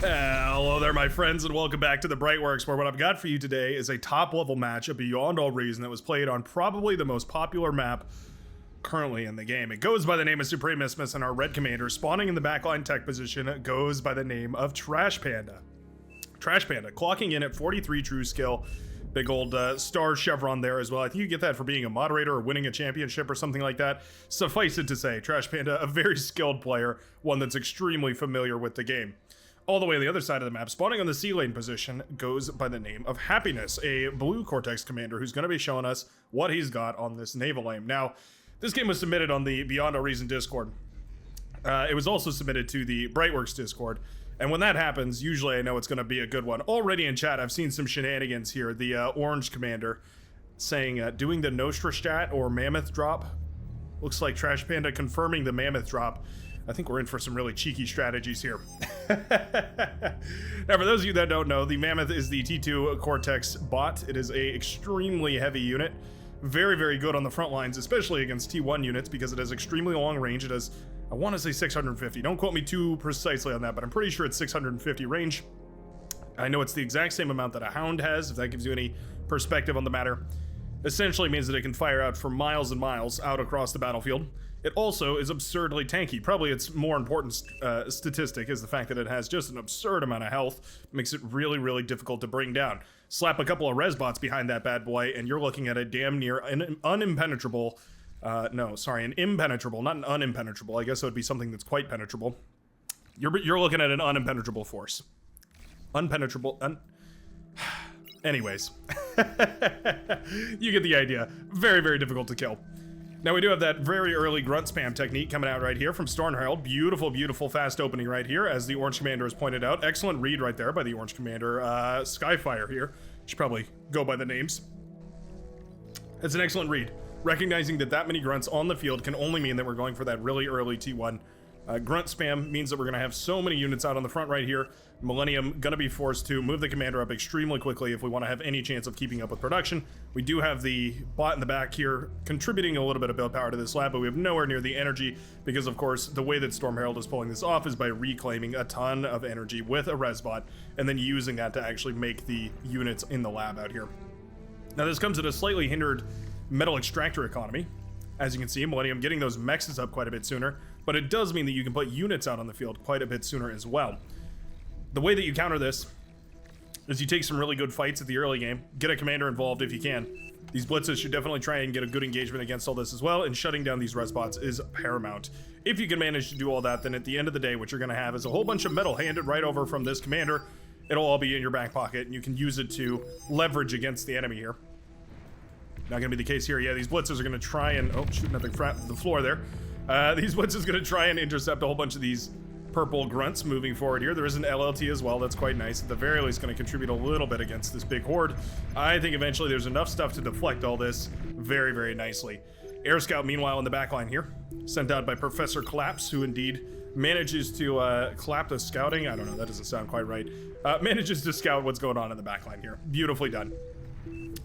Hello there, my friends, and welcome back to the Brightworks, where what I've got for you today is a top-level match of Beyond All Reason that was played on probably the most popular map currently in the game. It goes by the name of Supreme Isthmus, and our red commander, spawning in the backline tech position, goes by the name of Trash Panda. Trash Panda, clocking in at 43 true skill. Big old star chevron there as well. I think you get that for being a moderator or winning a championship or something like that. Suffice it to say, Trash Panda, a very skilled player, one that's extremely familiar with the game. All the way on the other side of the map, spawning on the C lane position, goes by the name of Happiness, a blue Cortex commander who's going to be showing us what he's got on this naval lane. Now, this game was submitted on the Beyond All Reason Discord. It was also submitted to the Brightworks Discord. And when that happens, usually I know it's going to be a good one. Already in chat, I've seen some shenanigans here. The orange commander saying, doing the Nostra strat or Mammoth drop. Looks like Trash Panda confirming the Mammoth drop. I think we're in for some really cheeky strategies here. Now, for those of you that don't know, the Mammoth is the T2 Cortex bot. It is a extremely heavy unit. Very, very good on the front lines, especially against T1 units, because it has extremely long range. It has, I want to say 650. Don't quote me too precisely on that, but I'm pretty sure it's 650 range. I know it's the exact same amount that a Hound has, if that gives you any perspective on the matter. Essentially means that it can fire out for miles and miles out across the battlefield. It also is absurdly tanky. Probably its more important statistic is the fact that it has just an absurd amount of health. Makes it really, really difficult to bring down. Slap a couple of res bots behind that bad boy, and you're looking at a damn near an impenetrable, an impenetrable, not an unimpenetrable. I guess it would be something that's quite penetrable. You're looking at an unimpenetrable force. Unpenetrable, anyways. You get the idea. Very, very difficult to kill. Now, we do have that very early grunt spam technique coming out right here from Stornherald. Beautiful, beautiful fast opening right here, as the Orange Commander has pointed out. Excellent read right there by the Orange Commander. Skyfire here. Should probably go by the names. It's an excellent read. Recognizing that many grunts on the field can only mean that we're going for that really early T1. Grunt spam means that we're going to have so many units out on the front right here. Millennium going to be forced to move the commander up extremely quickly if we want to have any chance of keeping up with production. We do have the bot in the back here contributing a little bit of build power to this lab, but we have nowhere near the energy because, of course, the way that Storm Herald is pulling this off is by reclaiming a ton of energy with a res bot and then using that to actually make the units in the lab out here. Now, this comes at a slightly hindered metal extractor economy. As you can see, Millennium getting those mexes up quite a bit sooner, but it does mean that you can put units out on the field quite a bit sooner as well. The way that you counter this is you take some really good fights at the early game, get a commander involved if you can. These blitzes should definitely try and get a good engagement against all this as well, and shutting down these res bots is paramount. If you can manage to do all that, then at the end of the day, what you're going to have is a whole bunch of metal handed right over from this commander. It'll all be in your back pocket, and you can use it to leverage against the enemy here. Not going to be the case here. Yeah, these blitzers are going to try and... Oh, shooting at the floor there. These blitzers are going to try and intercept a whole bunch of these purple grunts moving forward here. There is an LLT as well. That's quite nice. At the very least, going to contribute a little bit against this big horde. I think eventually there's enough stuff to deflect all this very, very nicely. Air Scout, meanwhile, in the backline here. Sent out by Professor Claps, who indeed manages to clap the scouting. I don't know. That doesn't sound quite right. Manages to scout what's going on in the backline here. Beautifully done.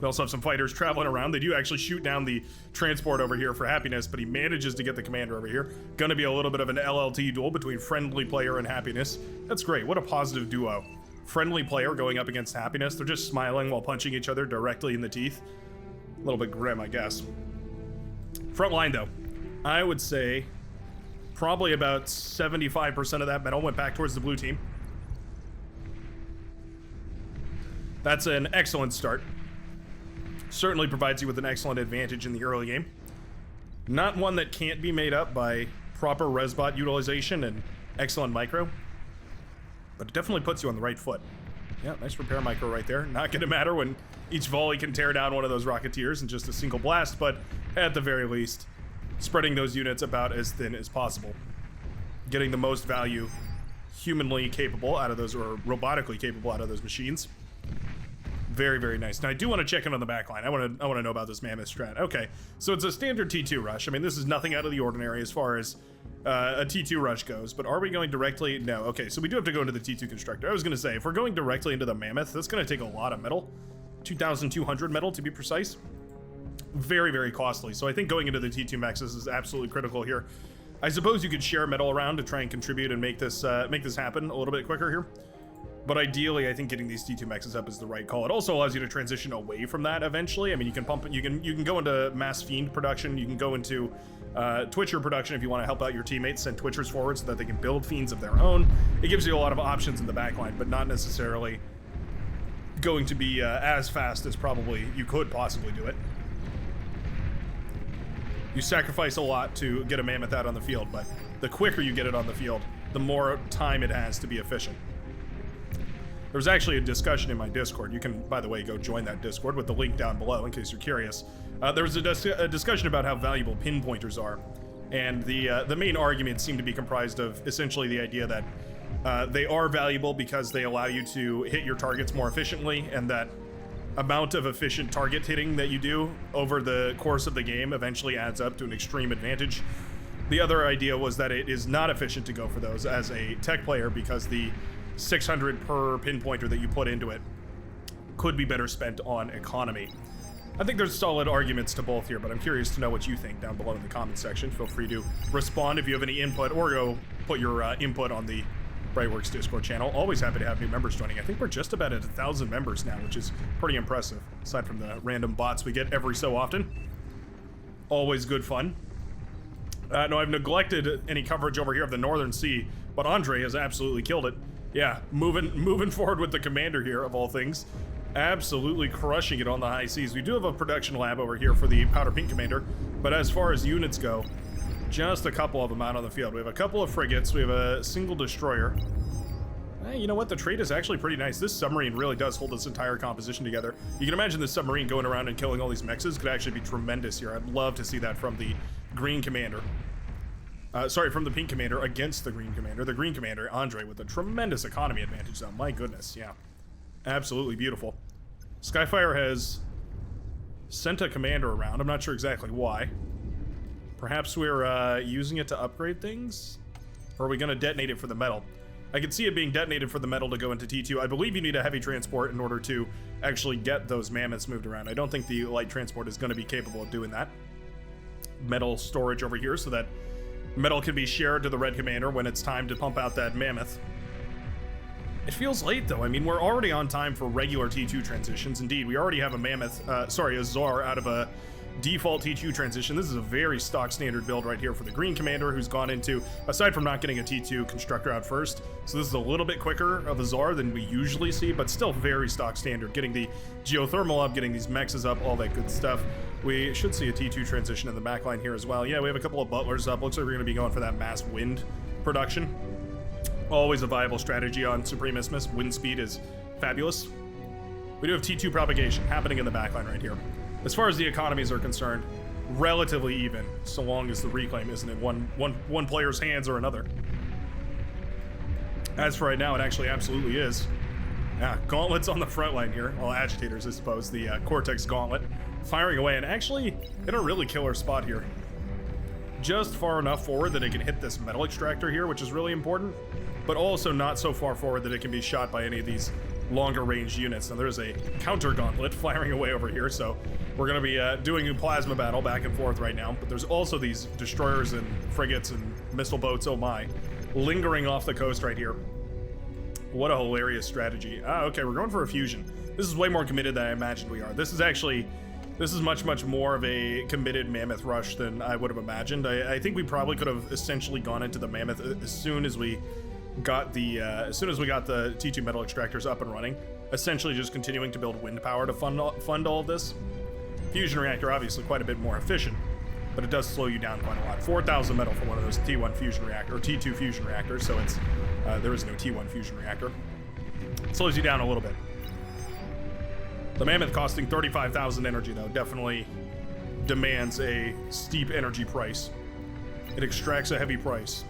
We also have some fighters traveling around. They do actually shoot down the transport over here for Happiness, but he manages to get the commander over here. Gonna be a little bit of an LLT duel between Friendly Player and Happiness. That's great. What a positive duo. Friendly Player going up against Happiness. They're just smiling while punching each other directly in the teeth. A little bit grim, I guess. Front line, though. I would say probably about 75% of that metal went back towards the blue team. That's an excellent start. Certainly provides you with an excellent advantage in the early game. Not one that can't be made up by proper resbot utilization and excellent micro, but it definitely puts you on the right foot. Yeah, nice repair micro right there. Not gonna matter when each volley can tear down one of those Rocketeers in just a single blast, but at the very least, spreading those units about as thin as possible. Getting the most value humanly capable out of those, or robotically capable out of those machines. Very, very nice. Now, I do want to check in on the backline. I want to know about this Mammoth strat. Okay, so it's a standard T2 rush. I mean, this is nothing out of the ordinary as far as a T2 rush goes, but are we going directly? No. Okay, so we do have to go into the T2 constructor. I was going to say, if we're going directly into the Mammoth, that's going to take a lot of metal. 2,200 metal, to be precise. Very, very costly. So I think going into the T2 maxes is absolutely critical here. I suppose you could share metal around to try and contribute and make this happen a little bit quicker here. But ideally, I think getting these T2 mexes up is the right call. It also allows you to transition away from that eventually. I mean, you can pump, you can go into mass fiend production. You can go into Twitcher production if you want to help out your teammates, send Twitchers forward so that they can build fiends of their own. It gives you a lot of options in the backline, but not necessarily going to be as fast as probably you could possibly do it. You sacrifice a lot to get a Mammoth out on the field, but the quicker you get it on the field, the more time it has to be efficient. There was actually a discussion in my Discord. You can, by the way, go join that Discord with the link down below in case you're curious. There was a discussion about how valuable pinpointers are, and the main argument seemed to be comprised of essentially the idea that they are valuable because they allow you to hit your targets more efficiently, and that amount of efficient target hitting that you do over the course of the game eventually adds up to an extreme advantage. The other idea was that it is not efficient to go for those as a tech player because the 600 per pinpointer that you put into it could be better spent on economy. I think there's solid arguments to both here, but I'm curious to know what you think down below in the comment section. Feel free to respond if you have any input, or go put your input on the Brightworks Discord channel. Always happy to have new members joining. I think we're just about at 1,000 members now, which is pretty impressive, aside from the random bots we get every so often. Always good fun. No, I've neglected any coverage over here of the Northern Sea, but Andre has absolutely killed it. Yeah, moving forward with the commander here, of all things. Absolutely crushing it on the high seas. We do have a production lab over here for the Powder Pink Commander, but as far as units go, just a couple of them out on the field. We have a couple of frigates, we have a single destroyer. Hey, you know what? The trade is actually pretty nice. This submarine really does hold this entire composition together. You can imagine this submarine going around and killing all these mexes could actually be tremendous here. I'd love to see that from the Green Commander. Sorry, from the Pink Commander against the Green Commander. The Green Commander, Andre, with a tremendous economy advantage, though. My goodness, yeah. Absolutely beautiful. Skyfire has sent a commander around. I'm not sure exactly why. Perhaps we're using it to upgrade things? Or are we going to detonate it for the metal? I can see it being detonated for the metal to go into T2. I believe you need a heavy transport in order to actually get those mammoths moved around. I don't think the light transport is going to be capable of doing that. Metal storage over here so that metal can be shared to the Red Commander when it's time to pump out that mammoth. It feels late, though. I mean, we're already on time for regular T2 transitions. Indeed, we already have a mammoth, a Czar out of a default T2 transition. This is a very stock standard build right here for the Green Commander, who's gone into, aside from not getting a T2 constructor out first, so this is a little bit quicker of a Czar than we usually see, but still very stock standard. Getting the geothermal up, getting these mexes up, all that good stuff. We should see a T2 transition in the backline here as well. Yeah, we have a couple of butlers up. Looks like we're going to be going for that mass wind production. Always a viable strategy on Supreme Isthmus. Wind speed is fabulous. We do have T2 propagation happening in the backline right here. As far as the economies are concerned, relatively even, so long as the reclaim isn't in one player's hands or another. As for right now, it actually absolutely is. Yeah, gauntlets on the front line here. Well, agitators, I suppose. The Cortex gauntlet firing away, and actually in a really killer spot here. Just far enough forward that it can hit this metal extractor here, which is really important, but also not so far forward that it can be shot by any of these longer range units. Now there's a counter gauntlet firing away over here, so we're going to be doing a plasma battle back and forth right now. But there's also these destroyers and frigates and missile boats, oh my, lingering off the coast right here. What a hilarious strategy. Okay, we're going for a fusion. This is way more committed than I imagined we are. This is much more of a committed Mammoth rush than I would have imagined. I think we probably could have essentially gone into the Mammoth as soon as we got the T2 metal extractors up and running. Essentially just continuing to build wind power to fund all of this. Fusion reactor obviously quite a bit more efficient, but it does slow you down quite a lot. 4,000 metal for one of those T1 fusion reactor or T2 fusion reactors, so it's there is no T1 fusion reactor. It slows you down a little bit. The Mammoth costing 35,000 energy, though, definitely demands a steep energy price. It extracts a heavy price.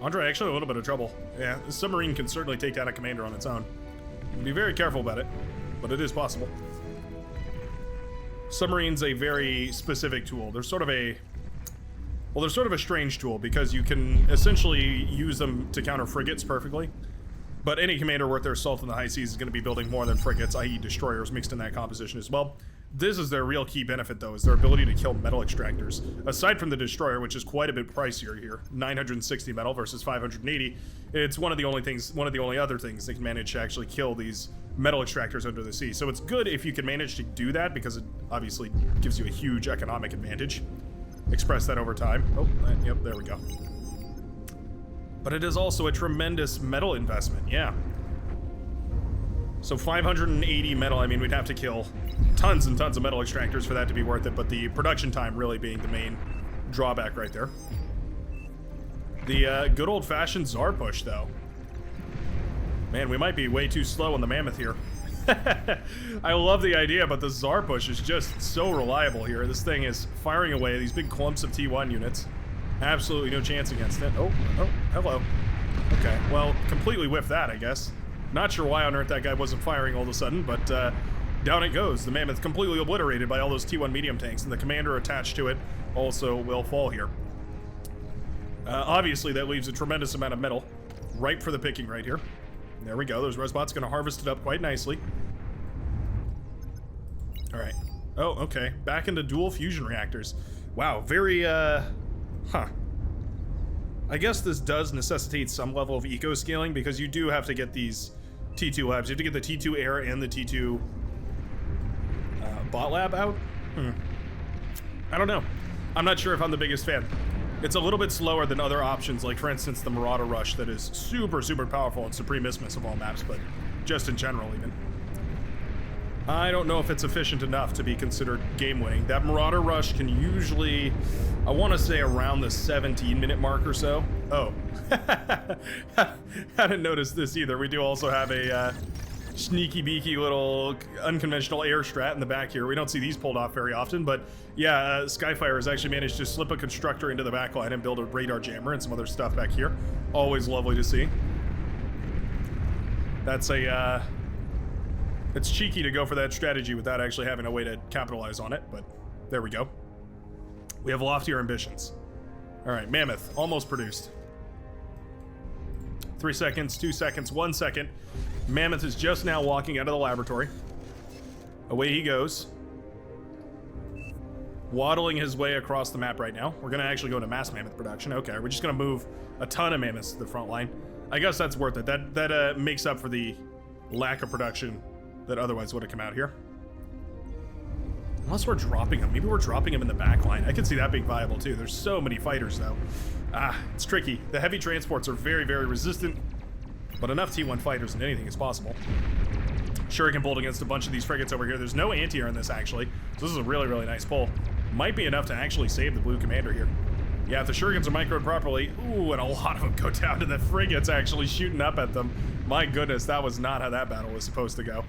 Andre, actually a little bit of trouble. Yeah, the submarine can certainly take down a commander on its own. Be very careful about it, but it is possible. Submarine's a very specific tool. They're sort of a strange tool because you can essentially use them to counter frigates perfectly. But any commander worth their salt in the high seas is going to be building more than frigates, i.e. destroyers, mixed in that composition as well. This is their real key benefit, though, is their ability to kill metal extractors. Aside from the destroyer, which is quite a bit pricier here, 960 metal versus 580, it's one of the only other things that can manage to actually kill these metal extractors under the sea. So it's good if you can manage to do that, because it obviously gives you a huge economic advantage. Express that over time. Oh, yep, there we go. But it is also a tremendous metal investment, yeah. So 580 metal, I mean, we'd have to kill tons and tons of metal extractors for that to be worth it, but the production time really being the main drawback right there. The good old-fashioned Tsar push, though. Man, we might be way too slow on the Mammoth here. I love the idea, but the Tsar push is just so reliable here. This thing is firing away these big clumps of T1 units. Absolutely no chance against it. Oh, hello. Okay, well, completely whiffed that, I guess. Not sure why on earth that guy wasn't firing all of a sudden, but down it goes. The Mammoth completely obliterated by all those T1 medium tanks, and the commander attached to it also will fall here. Obviously, that leaves a tremendous amount of metal ripe for the picking right here. There we go. Those Resbots going to harvest it up quite nicely. All right. Oh, okay. Back into dual fusion reactors. Wow, very, huh. I guess this does necessitate some level of eco-scaling, because you do have to get these T2 labs. You have to get the T2 air and the T2 bot lab out? I don't know. I'm not sure if I'm the biggest fan. It's a little bit slower than other options, like for instance the Marauder Rush that is super, super powerful in Supreme Isthmus of all maps, but just in general even. I don't know if it's efficient enough to be considered game-winning. That Marauder Rush can usually, I want to say around the 17-minute mark or so. Oh, hadn't noticed this either. We do also have a sneaky beaky little unconventional air strat in the back here. We don't see these pulled off very often, but yeah, Skyfire has actually managed to slip a constructor into the back line and build a radar jammer and some other stuff back here. Always lovely to see. That's a, it's cheeky to go for that strategy without actually having a way to capitalize on it, but there we go. We have loftier ambitions. All right, Mammoth, almost produced. 3 seconds, 2 seconds, 1 second. Mammoth is just now walking out of the laboratory. Away he goes. Waddling his way across the map right now. We're gonna actually go into mass Mammoth production. Okay, we're just gonna move a ton of Mammoths to the front line. I guess that's worth it. That makes up for the lack of production that otherwise would have come out here. Unless we're dropping him. Maybe we're dropping him in the back line. I could see that being viable too. There's so many fighters though. It's tricky. The heavy transports are very, very resistant, but enough T1 fighters and anything is possible. Shuriken bolt against a bunch of these frigates over here. There's no anti-air in this actually, so this is a really, really nice pull. Might be enough to actually save the blue commander here. Yeah, if the Shurikens are microed properly, ooh, and a lot of them go down to the frigates actually shooting up at them. My goodness, that was not how that battle was supposed to go.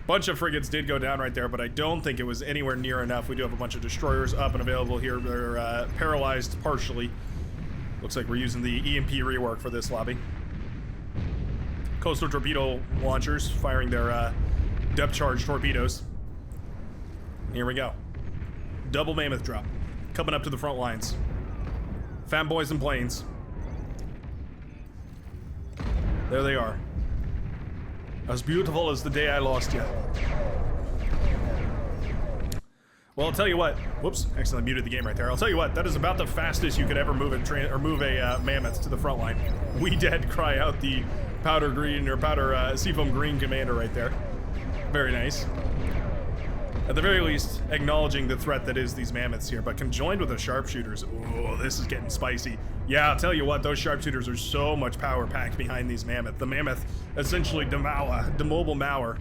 Bunch of frigates did go down right there, but I don't think it was anywhere near enough. We do have a bunch of destroyers up and available here. They're paralyzed partially. Looks like we're using the EMP rework for this lobby. Coastal torpedo launchers firing their depth charge torpedoes. Here we go. Double Mammoth drop. Coming up to the front lines. Fanboys and planes. There they are. As beautiful as the day I lost you. Well, I'll tell you what. Whoops, accidentally muted the game right there. I'll tell you what, that is about the fastest you could ever move a Mammoth to the front line. We did cry out the powder green or powder seafoam green commander right there. Very nice. At the very least, acknowledging the threat that is these Mammoths here, but conjoined with the sharpshooters, oh, this is getting spicy. Yeah, I'll tell you what, those sharpshooters are so much power packed behind these Mammoth. The Mammoth, essentially demobile Mauer,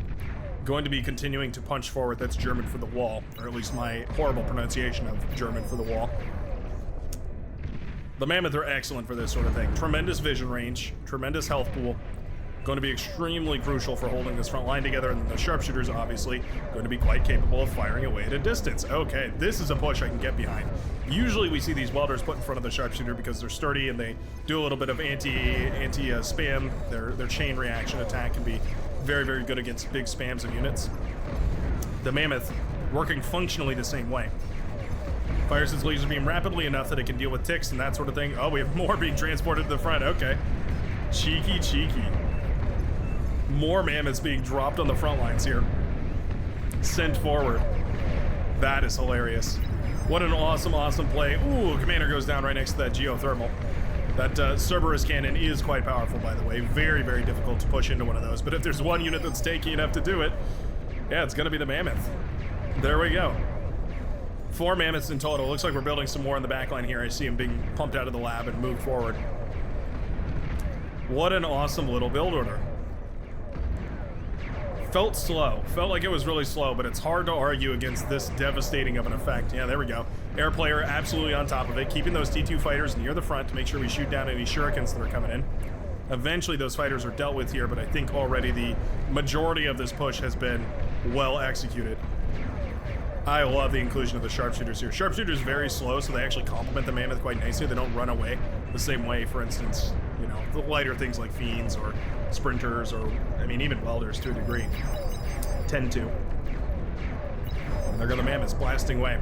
going to be continuing to punch forward. That's German for the wall, or at least my horrible pronunciation of German for the wall. The Mammoth are excellent for this sort of thing. Tremendous vision range, tremendous health pool. Going to be extremely crucial for holding this front line together, and the sharpshooters obviously going to be quite capable of firing away at a distance. Okay, this is a push I can get behind. Usually we see these welders put in front of the sharpshooter because they're sturdy and they do a little bit of anti-spam. Their chain reaction attack can be very, very good against big spams of units. The Mammoth working functionally the same way. Fires its laser beam rapidly enough that it can deal with ticks and that sort of thing. Oh, we have more being transported to the front. Okay. Cheeky, cheeky. More Mammoths being dropped on the front lines here. Sent forward. That is hilarious. What an awesome, awesome play. Ooh, commander goes down right next to that geothermal. That Cerberus cannon is quite powerful, by the way. Very, very difficult to push into one of those. But if there's one unit that's tanky enough to do it, yeah, it's gonna be the Mammoth. There we go. 4 Mammoths in total. Looks like we're building some more in the backline here. I see him being pumped out of the lab and moved forward. What an awesome little build order. Felt slow. Felt like it was really slow, but it's hard to argue against this devastating of an effect. Yeah, there we go. Air player absolutely on top of it, keeping those T2 fighters near the front to make sure we shoot down any shurikens that are coming in. Eventually those fighters are dealt with here, but I think already the majority of this push has been well executed. I love the inclusion of the sharpshooters here. Sharpshooters very slow, so they actually complement the Mammoth quite nicely. They don't run away the same way, for instance, you know, the lighter things like Fiends or Sprinters or, I mean, even Welders to a degree tend to. And there go the Mammoths blasting away.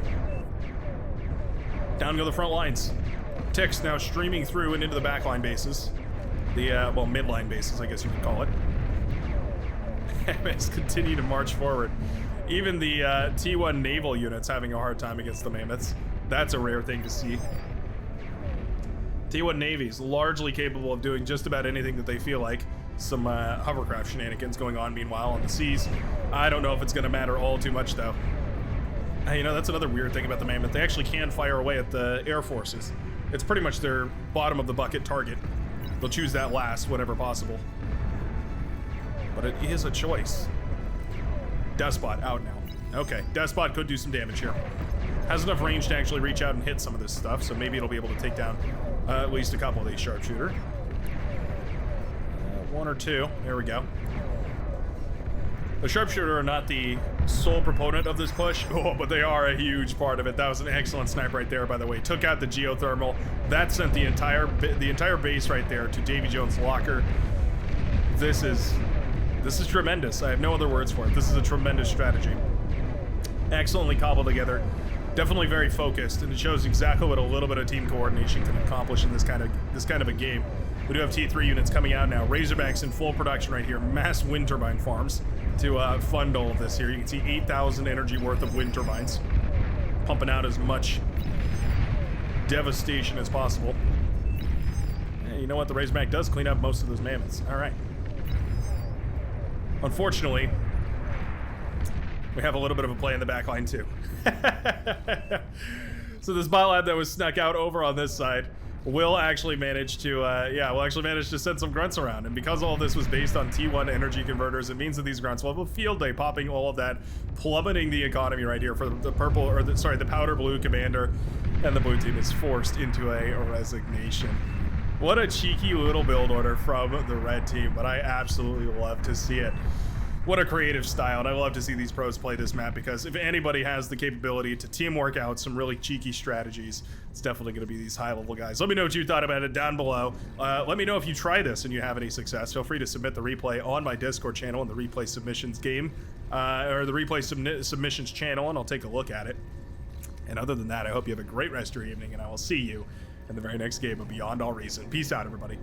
Down go the front lines. Ticks now streaming through and into the backline bases. The, well, midline bases, I guess you could call it. Mammoths continue to march forward. Even the T1 naval units having a hard time against the Mammoths. That's a rare thing to see. T1 navies largely capable of doing just about anything that they feel like. Some hovercraft shenanigans going on meanwhile on the seas. I don't know if it's going to matter all too much though. You know, that's another weird thing about the Mammoth. They actually can fire away at the air forces. It's pretty much their bottom of the bucket target. They'll choose that last whenever possible. But it is a choice. Despot out now. Okay, Despot could do some damage here. Has enough range to actually reach out and hit some of this stuff, so maybe it'll be able to take down at least a couple of these sharpshooter. 1 or 2. There we go. The sharpshooter are not the sole proponent of this push, but they are a huge part of it. That was an excellent snipe right there, by the way. Took out the geothermal. That sent the entire base right there to Davy Jones' locker. This is tremendous. I have no other words for it. This is a tremendous strategy. Excellently cobbled together. Definitely very focused, and it shows exactly what a little bit of team coordination can accomplish in this kind of a game. We do have T3 units coming out now. Razorbacks in full production right here. Mass wind turbine farms to fund all of this here. You can see 8,000 energy worth of wind turbines, pumping out as much devastation as possible. Hey, you know what? The Razorback does clean up most of those Mammoths. All right. Unfortunately, we have a little bit of a play in the back line too. So this biolab that was snuck out over on this side will actually manage to send some grunts around. And because all of this was based on T1 energy converters, it means that these grunts will have a field day popping all of that, plummeting the economy right here for the purple, or the powder blue commander, and the blue team is forced into a resignation. What a cheeky little build order from the red team, but I absolutely love to see it. What a creative style, and I love to see these pros play this map, because if anybody has the capability to teamwork out some really cheeky strategies, it's definitely going to be these high-level guys. Let me know what you thought about it down below. Let me know if you try this and you have any success. Feel free to submit the replay on my Discord channel in the replay submissions game, or the replay submissions channel, and I'll take a look at it. And other than that, I hope you have a great rest of your evening, and I will see you in the very next game of Beyond All Reason. Peace out, everybody.